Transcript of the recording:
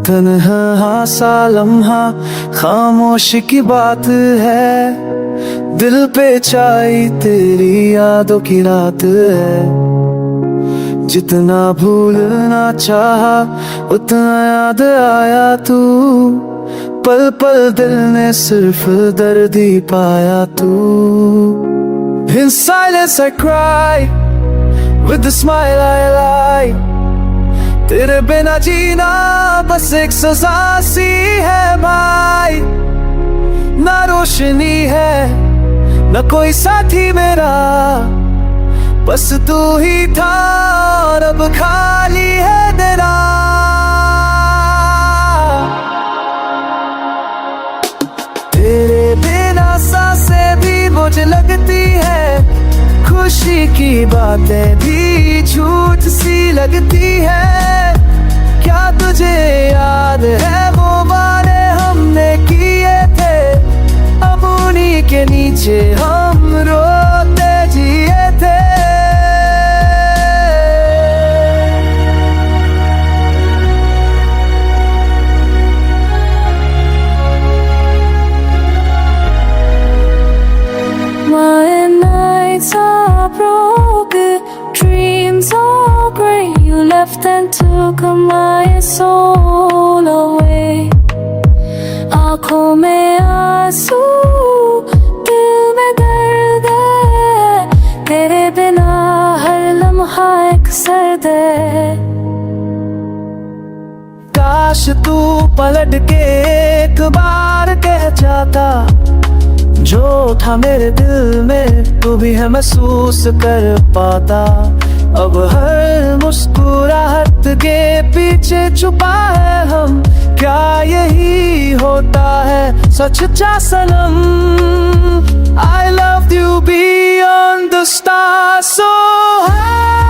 तन्हा सा लम्हा खामोश की बात है, दिल पे छाई तेरी यादों की रात है। जितना भूलना चाहा उतना याद आया तू, पल पल दिल ने सिर्फ दर्द ही पाया तू। In silence I cry, with the smile I lie। तेरे बिना जीना बस एक सजा सी है भाई, ना रोशनी है ना कोई साथी मेरा, बस तू ही था और अब खाली है तेरा। तेरे बिना सांसें भी मुझे लगती है, खुशी की बातें भी झूठ सी लगती है। क्या तुझे याद है वो वादे हमने किए थे, अब उन्हीं के नीचे हम रोते जिए थे। My nights are broken, dreams are grey. You left and took my soul away. आँखों में आंसू, दिल में दर्द है, तेरे बिना हर लम्हा एक सर्द है। काश तू पलट के एक बार कह जाता, जो था मेरे दिल में तू भी है महसूस कर पाता। अब हर मुस्कुराहट के पीछे छुपा है हम, क्या यही होता है सच्चा सनम। I loved you beyond the stars so high।